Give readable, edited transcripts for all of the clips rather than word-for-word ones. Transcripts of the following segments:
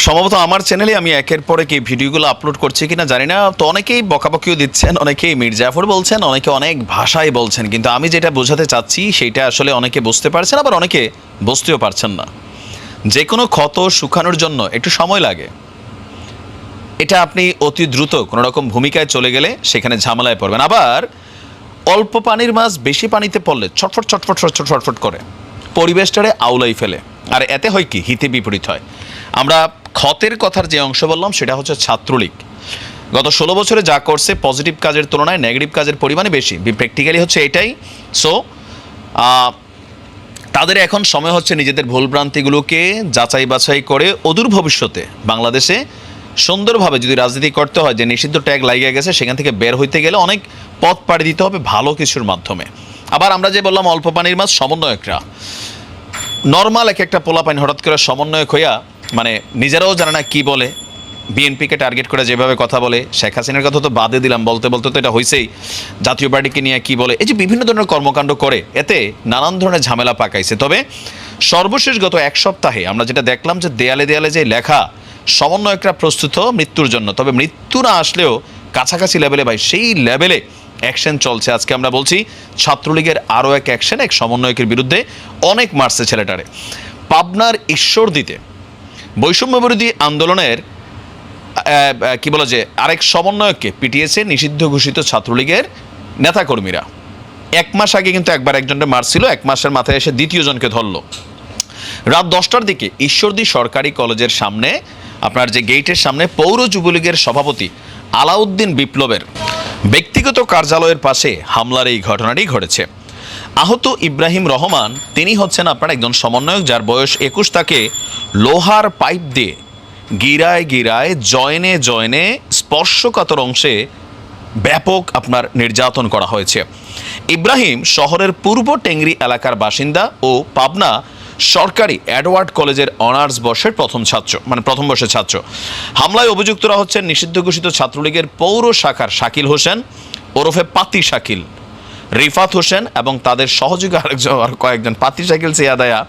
সম্ভবত আমার চ্যানেলে আমি একের পর এক এই ভিডিওগুলো আপলোড করছি কিনা জানি না। তো অনেকেই বকাবকিও দিচ্ছেন, অনেকেই মির্জাফর বলছেন, অনেকে অনেক ভাষায় বলছেন, কিন্তু আমি যেটা বোঝাতে চাচ্ছি সেইটা আসলে অনেকে বুঝতে পারছেন, আবার অনেকে বুঝতেও পারছেন না। যে কোনো ক্ষত শুকানোর জন্য একটু সময় লাগে। এটা আপনি অতি দ্রুত কোনো রকম ভূমিকায় চলে গেলে সেখানে ঝামেলায় পড়বেন। আবার অল্প পানির মাছ বেশি পানিতে পড়লে ছটফট ছটফট ছটফট ছটফট করে পরিবেশটারে আউলাই ফেলে, আর এতে হয় কি হিতে বিপরীত হয়। আমরা ক্ষতের কথার যে অংশ বললাম সেটা হচ্ছে ছাত্রলীগ গত 16 বছরে যা করছে পজিটিভ কাজের তুলনায় নেগেটিভ কাজের পরিমাণে বেশি, প্র্যাকটিক্যালি হচ্ছে এটাই। সো তাদের এখন সময় হচ্ছে নিজেদের ভুলভ্রান্তিগুলোকে যাচাই বাছাই করে অদূর ভবিষ্যতে বাংলাদেশে সুন্দরভাবে যদি রাজনীতি করতে হয়, যে নিষিদ্ধ ট্যাগ লাগিয়ে গেছে সেখান থেকে বের হইতে গেলে অনেক পথ পাড়ি দিতে হবে ভালো কিছুর মাধ্যমে। আবার আমরা যে বললাম অল্প পানির মাছ, সমন্বয়করা নর্মাল একটা পোলা পানি হঠাৎ করে সমন্বয়ক হইয়া মানে নিজেরাও জানে না কি বলে, বিএনপিকে টার্গেট করে যেভাবে কথা বলে, শেখ হাসিনার কথা তো বাদে দিলাম, বলতে বলতে তো এটা হয়েছেই, জাতীয় পার্টিকে নিয়ে কি বলে, এই যে বিভিন্ন ধরনের কর্মকাণ্ড করে এতে নানান ধরনের ঝামেলা পাকাইছে। তবে সর্বশেষ গত এক সপ্তাহে আমরা যেটা দেখলাম যে দেয়ালে দেয়ালে যে লেখা সমন্বয়করা প্রস্তুত মৃত্যুর জন্য, তবে মৃত্যু না আসলেও কাছাকাছি লেভেলে ভাই সেই লেভেলে অ্যাকশন চলছে। আজকে আমরা বলছি ছাত্রলীগের আরও এক অ্যাকশন, এক সমন্বয়কের বিরুদ্ধে অনেক মারছে ছেলেটারে। পাবনার ঈশ্বরদীতে বৈষম্য বিরোধী আন্দোলনের কি বলা যে আরেক সমন্বয়ককে পিটিয়েছে নিষিদ্ধ ঘোষিত ছাত্রলীগের নেতাকর্মীরা। 1 মাস আগে কিন্তু একবার একজনকে মারছিল, 1 মাসের মাথায় এসে দ্বিতীয় জনকে ধরলো। রাত 10টার দিকে ঈশ্বরদী সরকারি কলেজের সামনে আপনার যে গেটের সামনে পৌর যুবলীগের সভাপতি আলাউদ্দিন বিপ্লবের ব্যক্তিগত কার্যালয়ের পাশে হামলার এই ঘটনাটি ঘটেছে। আহত ইব্রাহিম রহমান তিনি হচ্ছেন আপনার একজন সমন্বয়ক, যার বয়স 21। তাকে লোহার পাইপ দিয়ে গিরায় গিরায় জয়েনে জয়েনে স্পর্শকাতর অংশে ব্যাপক আপনার নির্যাতন করা হয়েছে। ইব্রাহিম শহরের পূর্ব টেংরি এলাকার বাসিন্দা ও পাবনা সরকারি এডওয়ার্ড কলেজের অনার্স বর্ষের প্রথম বর্ষের ছাত্র। হামলায় অভিযুক্তরা হচ্ছেন নিষিদ্ধ ঘোষিত ছাত্রলীগের পৌর শাখার শাকিল হোসেন ওরফে পাতি শাকিল, রিফাত হোসেন এবং তাদের সহযোগী আর কয়েকজন। পাতি শাকিল সিয়াদায়া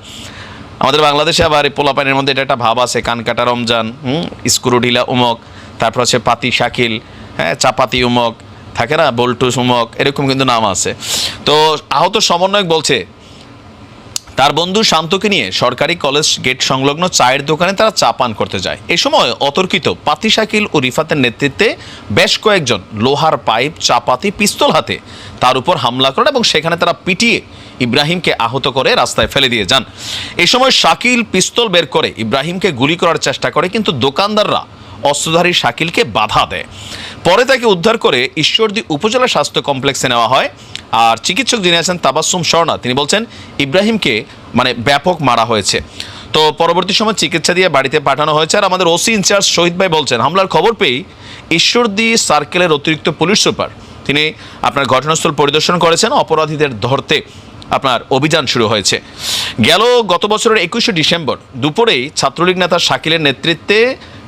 আমাদের বাংলাদেশে আবার পোলাপানের মধ্যে এটা একটা ভাব আছে, কানকাটা রমজান, স্ক্রুডিলা উমক, তারপর হচ্ছে পাতি শাকিল, হ্যাঁ চাপাতি উমক থাকে না, বল্টুস উমক, এরকম কিন্তু নাম আছে। তো আহত সমন্বয়ক বলছে তার বন্ধু শান্তকে নিয়ে সরকারি কলেজ গেট সংলগ্ন চায়ের দোকানে তারা চা পান করতে যায়। এই সময় অতর্কিত পাতি শাকিল ও রিফাতের নেতৃত্বে বেশ কয়েকজন লোহার পাইপ, চাপাতি, পিস্তল হাতে তার উপর হামলা করেন এবং সেখানে তারা পিটিয়ে ইব্রাহিমকে আহত করে রাস্তায় ফেলে দিয়ে যান। এই সময় শাকিল পিস্তল বের করে ইব্রাহিমকে গুলি করার চেষ্টা করে, কিন্তু দোকানদাররা অস্ত্রধারী শাকিলকে বাধা দেয়। পরে তাকে উদ্ধার করে ঈশ্বরদী উপজেলা স্বাস্থ্য কমপ্লেক্সে নেওয়া হয়। আর চিকিৎসক যিনি আছেন তাবাসসুম স্বর্ণা, তিনি বলছেন ইব্রাহিমকে ব্যাপক মারা হয়েছে। তো পরবর্তী সময় চিকিৎসা দিয়ে বাড়িতে পাঠানো হয়েছে। আর আমাদের ওসি ইনচার্জ শহীদ ভাই বলছেন হামলার খবর পেয়ে ঈশ্বরদী সার্কেলের অতিরিক্ত পুলিশ সুপার তিনি আপনার ঘটনাস্থল পরিদর্শন করেছেন। অপরাধীদের ধরতে আপনার অভিযান শুরু হয়েছে। গত বছরের 21শে ডিসেম্বর দুপুরেই ছাত্রলীগ নেতা শাকিলের নেতৃত্বে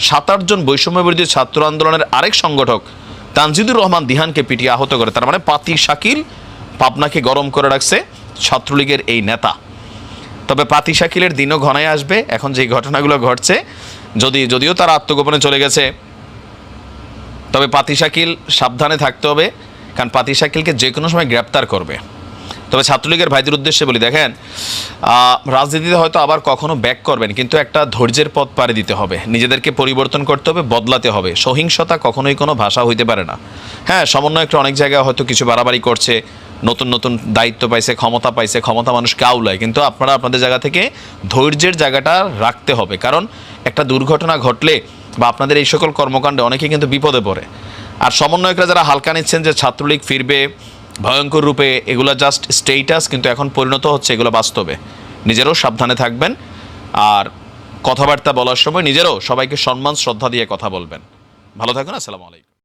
7-8 জন বৈষম্য বিরোধী ছাত্র আন্দোলনের আরেক সংগঠক তানজিদুর রহমান দিহানকে পিটিয়ে আহত করে। তার মানে পাতি শাকিল পাবনাকে গরম করে রাখছে ছাত্রলীগের এই নেতা। তবে পাতি শাকিলের দিনও ঘনায় আসবে। এখন যে ঘটনাগুলো ঘটছে, যদিও তারা আত্মগোপনে চলে গেছে, তবে পাতি শাকিল সাবধানে থাকতে হবে, কারণ পাতি শাকিলকে যে কোনো সময় গ্রেপ্তার করবে। তবে ছাত্রলীগের ভাইদের উদ্দেশ্যে বলি, দেখেন রাজনীতিতে হয়তো আবার কখনো ব্যাক করবেন, কিন্তু একটা ধৈর্যের পথ পাড়ি দিতে হবে, নিজেদেরকে পরিবর্তন করতে হবে, বদলাতে হবে। সহিংসতা কখনোই কোনো ভাষা হইতে পারে না। হ্যাঁ, সমন্বয়করা অনেক জায়গায় হয়তো কিছু বাড়াবাড়ি করছে, নতুন নতুন দায়িত্ব পাইছে, ক্ষমতা মানুষকে আউলায়, কিন্তু আপনারা আপনাদের জায়গা থেকে ধৈর্যের জায়গাটা রাখতে হবে। কারণ একটা দুর্ঘটনা ঘটলে বা আপনাদের এই সকল কর্মকাণ্ডে অনেকে কিন্তু বিপদে পড়ে। আর সমন্বয়করা যারা হালকা নিচ্ছেন যে ছাত্রলীগ ফিরবে ভয়ঙ্কর রূপে, এগুলো জাস্ট স্টেটাস, কিন্তু এখন পরিণত হচ্ছে এগুলো বাস্তবে। নিজেরাও সাবধানে থাকবেন, আর কথাবার্তা বলার সময় নিজেরাও সবাইকে সম্মান শ্রদ্ধা দিয়ে কথা বলবেন। ভালো থাকুন। আসসালামু আলাইকুম।